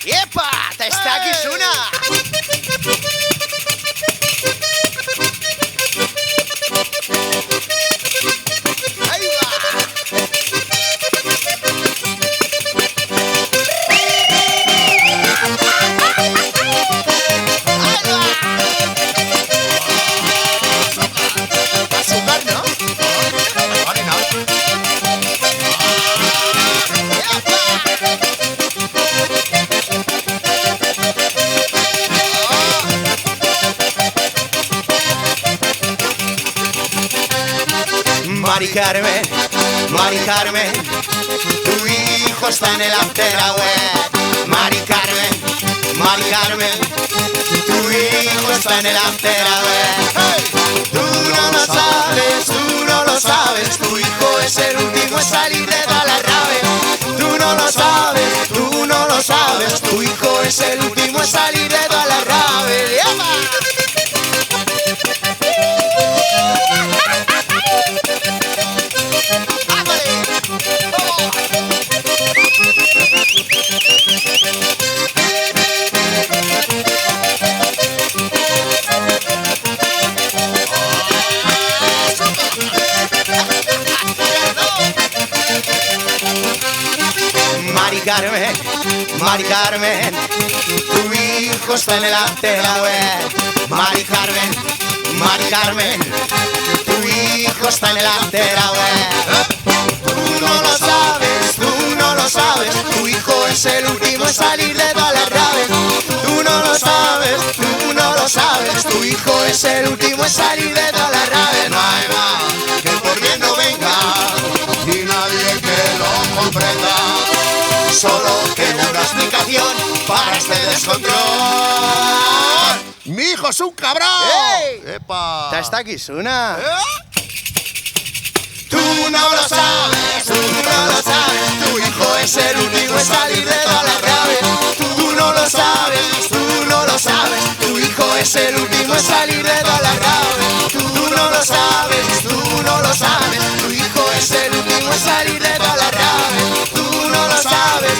¡Epa! ¡Te está aquí una! ¡Ahí va! Azúcar, ¿no? Harina. Mari Carmen, Mari Carmen, tu hijo está en el after web. Mari Carmen, Mari Carmen, tu hijo está en el after web. Tú no lo sabes, tú no lo sabes, tu hijo es el último en salir de toda la rave. Tú no lo sabes, tú no lo sabes, tu hijo es el último en salir de toda la rave. Mari Carmen, Mari Carmen, tu hijo está en el after web. Mari Carmen, Mari Carmen, tu hijo está en el after web. Tú no lo sabes, tú no lo sabes, tu hijo es el último en salir de toda la rave. Tú no lo sabes, tú no lo sabes, tu hijo es el último en salir de toda la rave. No hay más que por bien no venga, Y nadie que lo comprenda. solo queda una explicación para este descontrol. ¡Mi hijo es un cabrón! ¡Ey! ¡Epa! ¡Te está aquí una! Tú no lo sabes, tú no lo sabes, Tu hijo es el último en salir de toda la rave. Tú no lo sabes, tú no lo sabes, tu hijo es el último en salir de toda la rave. Tú no lo sabes, tú no lo sabes, tu hijo es el último en salir de toda la rave. Tú no lo sabes,